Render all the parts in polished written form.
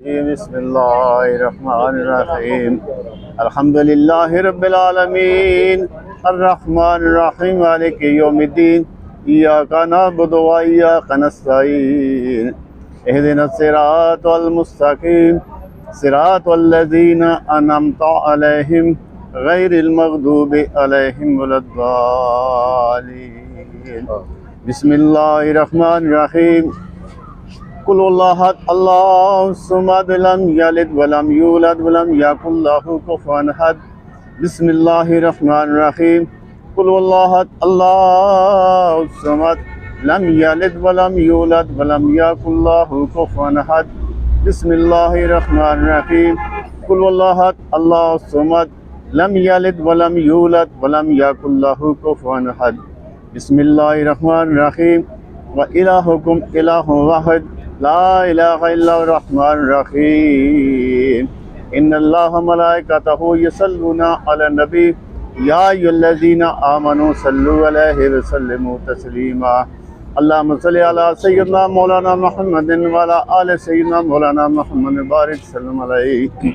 बिस्मिल्लाहिर्रहमानिर्रहीम अल्हम्दुलिल्लाहि रब्बिल आलमीन अर्रहमानिर्रहीम मालिकि यौमिद्दीन इय्याका नअबुदु व इय्याका नस्तईन इहदिनस सिरातल मुस्तकीम सिरातल लज़ीना अनअमता अलैहिम गैरिल मग़दूबि अलैहिम वलद्दालीन बिस्मिल्लाहिर्रहमानिर्रहीम कुल अल्लाहु समद लम यलिद वलम यूलद वलम यकुल लहु कुफुवन अहद बिस्मिल्लाहिर्रहमानिर्रहीम कुल अल्लाहु समद लम यलिद वलम यूलद वलम यकुल लहु कुफुवन अहद बिस्मिल्लाहिर्रहमानिर्रहीम कुल अल्लाहु समद लम यलिद वलम यूलद वलम यकुल लहु कुफुवन अहद बिस्मिल्लाहिर्रहमानिर्रहीम व इलाहुकुम इलाहुन वाहिद ला इलाहा इल्लल्लाहुर रहमानुर रहीम इन्नल्लाहा मलाइकतहु यसल्लूना अलन नबी या अय्युहल्लज़ीना आमनू सल्लु अलैहि व सल्लिमू तस्लीमा अल्लाहुम्मा सल्लि अला सय्यिदिना मौलाना मुहम्मदिन व अला आलि सय्यिदिना मौलाना मुहम्मद बारिक सल्लम अलैहि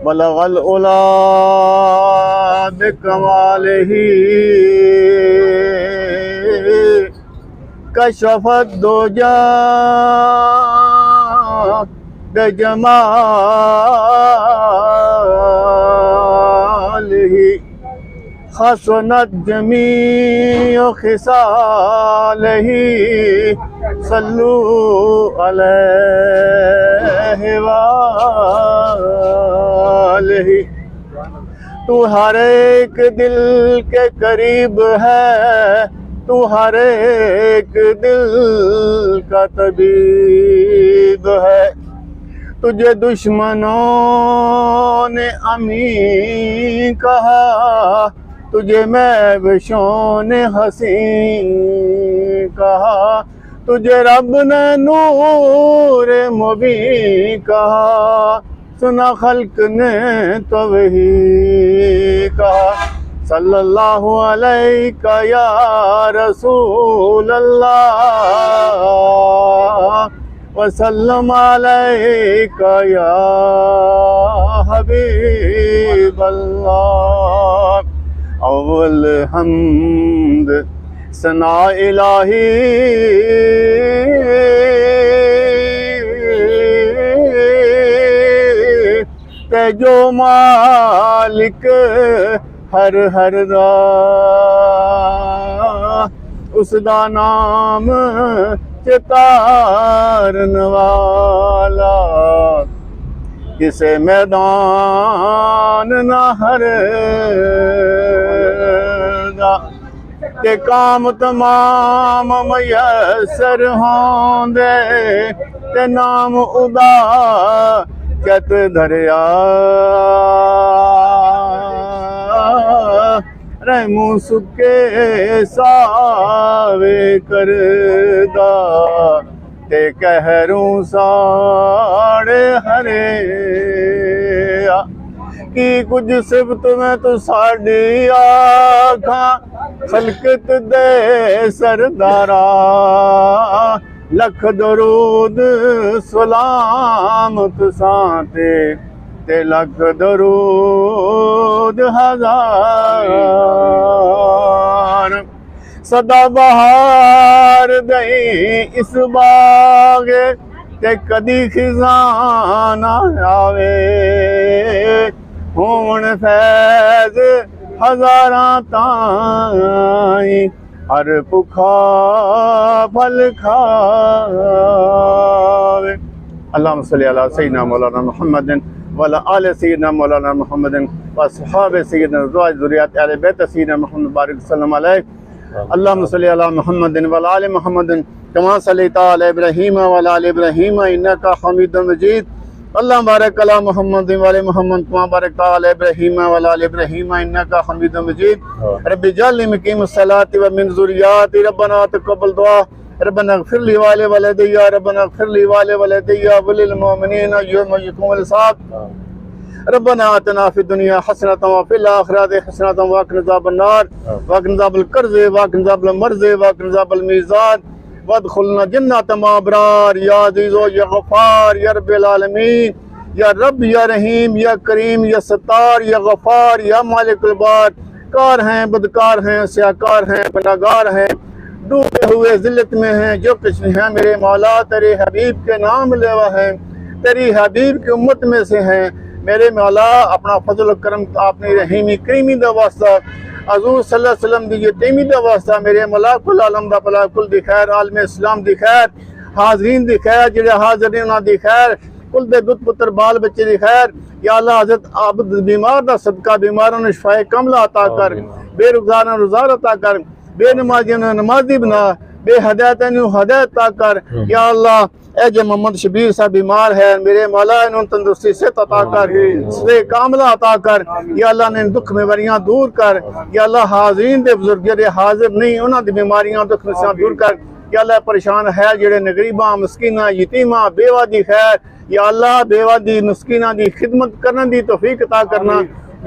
बलगल उला बिकमालिही कशफत दुजा बजमालिही हसनत जमीउ खिसालिही सल्लू अलैहि वालिही तू हर एक दिल के करीब है, तू हर एक दिल का तबीब है। तुझे दुश्मनों ने अमी कहा, तुझे महबूबों ने हसी कहा, तुझे रब ने नूर मुबीन कहा, सुना खल्क ने तो वही कहा। सल्लल्लाहु अलैका या रसूल अल्लाह वसल्लम अलैका या हबीब अल्लाह। अव्वल हम्द सना इलाही ते जो मालिक हर हर राह उसदा नाम चितारन वाला, किसे मैदान ना हरदा के काम तमाम मयसर होंदे ते नाम उदा चत धरिया रहमू सुके सावे करदा ते कहरूं साड़े हरे की कुछ सिफत में तो साड़ी आखा खलकत दे सरदारा लख दरूद सलामत साते ते लख दरूद हजार। सदा बहार दई इस बागे ते कदी खिजाना आवे, होण फैज हजारां ताई हर भुखा फल खावे। अल्लाहुम्मा सल्लि अला सय्यिदिना मौलाना मुहम्मदिन व अला आलि सय्यिदिना मौलाना मुहम्मदिन व अस्हाबि सय्यिदिना ज़ुर्रिय्यत अहले बैत सय्यिदिना मुहम्मद बारिक सल्लम अलैहि। अल्लाहुम्मा सल्लि अला मुहम्मदिन व अला आलि मुहम्मदिन कमा सल्लैता अला इब्राहीम व अला आलि इब्राहीम इन्नका हमीदुम मजीद। अल्लाहुम्मा बारिक अला मुहम्मदिन व अला मुहम्मद कमा बारकता अला इब्राहीम व अला आलि इब्राहीम इन्नका हमीदुम मजीद। रब्बि जअल्नी मुक़ीमस सलाति व मिन ज़ुर्रिय्यति रब्बना तक़ब्बल दुआ रब्बना इग़फ़िर ली वाले वलिदैया रब्बना इग़फ़िर ली वाले वलिदैया वलिल मुमिनीना यौम यक़ूमुल हिसाब। रब्बना आतना फिद दुनिया हसनतन व फिल आखिरति हसनतन व क़िना अज़ाबन नार व क़िना अज़ाबल क़र्ज़ व क़िना अज़ाबल मर्ज़ व क़िना अज़ाबल मीज़ान वदखुलना जन्नत माबरार या अज़ीज़ो या गफ़ार या रब्बिल आलमीन या रब या रहीम या करीम या सत्तार या गफ़ार या मालिकुल बार। कार हैं, बदकार हैं, स्याकार हैं, गुनाहगार हैं, डूबे हुए जिल्लत में हैं, जो कुछ भी हैं मेरे मौला तेरे हबीब के नाम लेवा है, तेरी हबीब की उम्मत में से हैं। मेरे मौला अपना फजल करम आपने रहीमी करीमी दा वास्ता हज़ूर सल्लल्लाहु अलैहि वसल्लम दी यतीमी दा वास्ता मेरे मौला कुल आलम दा भला कुल दी खैर आलम इस्लाम दी खैर हाज़रीन दी खैर जेड़े हाज़र ने उन्हां दी खैर कुल दे दुध पुत्र बाल बच्चे दी खैर। या अल्लाह हज़रत आबद बीमार दा सदका बीमारों ने शिफाए कामला अता कर, बेरुज़गारां रुज़गार अता कर, बेनमाजियां ने नमाजी बना, बेहदायतां नूं हदायत अता कर। या अल्लाह ए जे मोहम्मद शबीर साहब बीमार है मेरे मौला इन्होंने तंदुरुस्ती से अता कर, से कामला अता कर। या अल्लाह ने दुख बीमारियां दूर कर। या अल्लाह हाज़रीन दे बुजुर्ग जेड़े हाजिर नहीं उन्हां दी बीमारियां दुख दूर कर। या अल्लाह परेशान है जेड़े गरीबां मस्कीनां यतीमां बेवा दी खैर। या अल्लाह बेवा दी मस्कीनां दी खिदमत करने दी तौफीक अता करना।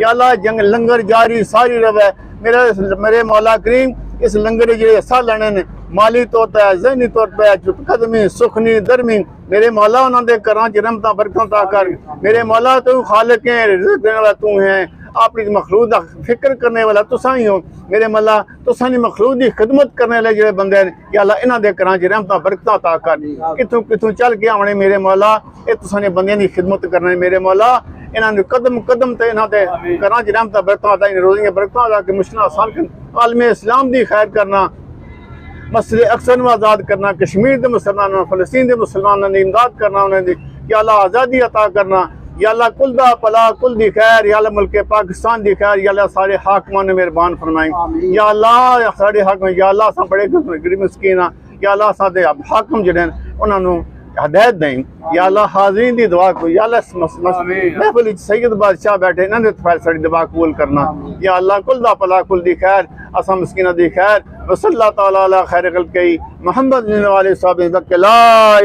या अल्लाह जंग लंगर जारी सारी रवे मेरे मौला करीम। इस लंगर जे हिस्सा लेने ने माली तौर पर ज़हनी तौर पर कदमी सुखनी दरमी मेरे मौला उन्होंने घरां च रहमतां बरकतां अता कर। मेरे मौला तू खालिक है, रिज़्क़ देने वाला तू है, अपनी मखलूक का फिक्र करने वाला तुसा ही हो। मेरे मौला तुसा नी मखलूक की खिदमत करने वाले जो बंदे ने या अल्लाह इन्हां दे घरां च रहमतां बरकतां अता कर। कितों कितों चल के आने मेरे मौला ये तुसा ने बंदियां की खिदमत करने मेरे मौला इन्होंने कदम कदम ते इन्हां दे घरां च रहमतां बरकतां अता रोज़ियां बरकतां अता के मुश्किलां आसान कर, आलम इस्लाम दी खैर करना, मस्जिद अक्सा नूं आज़ाद करना, कश्मीर के मुसलमानों फ़लस्तीन के मुसलमानों की इमदाद करना, उन्हें दी या अल्लाह आज़ादी अता करना। या अल्लाह कुल दा भला कुल दी खैर। या अल्लाह मुल्क पाकिस्तान दी खैर। या अल्लाह सारे हाकिमां ने मेहरबान फरमाई। या अल्लाह सारे हाकिम या अल्लाह असां बड़े गरीब मस्कीन हाँ। या अल्लाह साडे हाकिम जिहड़े उन्होंने हदायत दें। या अल्लाह हाज़रीन दी दुआ को या अल्लाह महफिल सैयद बादशाह बैठे इन्हां दे तफैल साडी दुआ कबूल करना। या अल्लाह कुल दा भला कुल दी खैर असां मस्कीनां दी खैर। वसल्लल्लाहु तआला अला खैर खल्क़ी मुहम्मद वाले साहब ला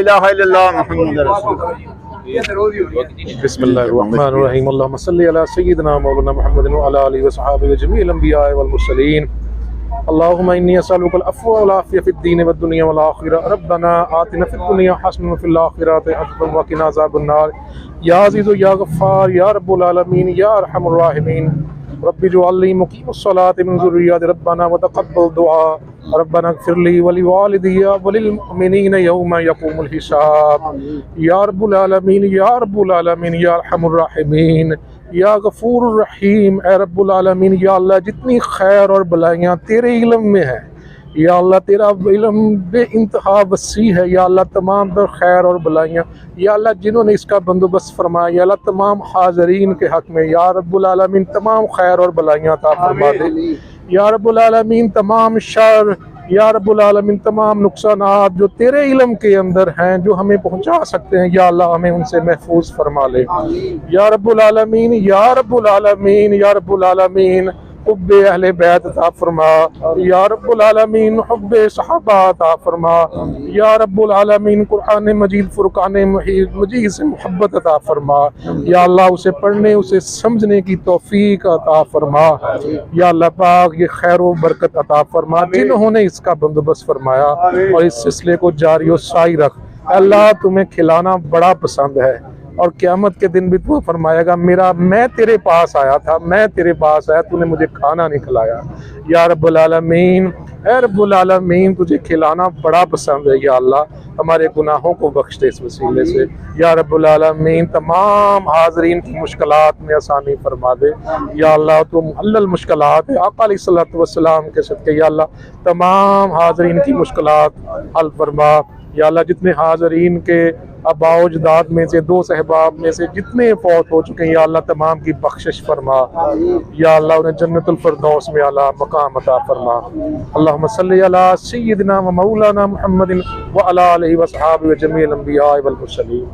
इलाहा इल्लल्लाह मुहम्मद रसूलुल्लाह। बिस्मिल्लाहिर्रहमानिर्रहीम अल्लाहुम्मा सल्लि अला सय्यिदिना मौलाना मुहम्मदिन व अला आलिहि व सहाबिहि व जमीइल अंबिया वल मुरसलीन। अल्लाहुम्मा इन्नी अस्अलुकल अफ़्व वल आफ़ियत फ़िद दीन वद दुनिया वल आखिरह। रब्बना आतिना फ़िद दुनिया हसनतन व फ़िल आखिरति हसनतन व क़िना अज़ाबन नार। या अज़ीज़ु या गफ़्फ़ार या रब्बुल आलमीन या अरहमुर राहिमीन। रब्बि जअलनी मुक़ीमस सलाति मिन ज़ुर्रिय्यति रब्बना व तक़ब्बल दुआ। रब्बना इग़फ़िरली व लिवालिदैया व लिल-मुअ्मिनीना यौमा यक़ूमुल हिसाब। या रब्बुल आलमीन या रब्बुल आलमीन या अरहमुर राहिमीन या गफूरुर रहीम। ए रब्बुल आलमीन या अल्लाह जितनी खैर और भलाइयाँ तेरे इल्म में है या अल्लाह तेरा इल्म बेइंतहा वसी है। या अल्लाह तमाम दर खैर और भलाइयाँ या अल्लाह जिन्होंने इसका बंदोबस्त फरमाया या अल्लाह तमाम हाज़रीन के हक़ में या रब्बुल आलमीन तमाम खैर और भलाइयाँ अता फरमा दे। या रब्बुल आलमीन तमाम शर या रब्बुल आलमीन तमाम नुकसानात जो तेरे इल्म के अंदर हैं जो हमें पहुँचा सकते हैं या अल्लाह हमें उनसे महफूज फरमा ले। या रब्बुल आलमीन या रब्बुल आलमीन या रब्बुल आलमीन हुब्बे अहले बैत अता फरमा। या रब्बुल आलमीन हुब्बे सहाबा अता फरमा। या रब्बुल आलमीन कुरान मजीद फुरकान मजीद से मोहब्बत अता फरमा। या अल्लाह उसे पढ़ने उसे समझने की तौफीक अता फरमा। या अल्लाह पाक ये खैर व बरकत अता फरमा जिन्होंने इसका बंदोबस्त फरमाया और इस सिलसिले को जारी और साई रख। अल्लाह तुम्हें खिलाना बड़ा पसंद है और क़यामत के दिन भी तू फरमाएगा मैं तेरे पास आया था, मैं तेरे पास आया, तूने मुझे खाना नहीं खिलाया। या रब्बुल आलमीन ए रब्बुल आलमीन तुझे खिलाना बड़ा पसंद है। या अल्लाह हमारे गुनाहों को बख्श दे इस वसीले से। या रब्बुल आलमीन तमाम हाज़रीन की मुश्किलात में आसानी फरमा दे। या अल्लाह तुम हल्लल मुश्किलात है आका अलैहिस्सलातु वस्सलाम के सदक़े या अल्लाह तमाम हाज़रीन की मुश्किलात हल फरमा। या अल्लाह जितने हाज़रीन के अबाउजदाद में से 2 सहबाब में से जितने फौत हो चुके हैं या अल्लाह तमाम की बख्शिश फरमा। या अल्लाह उन्हें जन्नतुल फिरदौस में आला मकाम अता फरमा। अल्लाहुम्मा सल्लि अला सय्यिदिना व मौलाना मुहम्मदिन व अला आलिहि व सहाबिहि व जमीइल अंबिया वल मुरसलीन।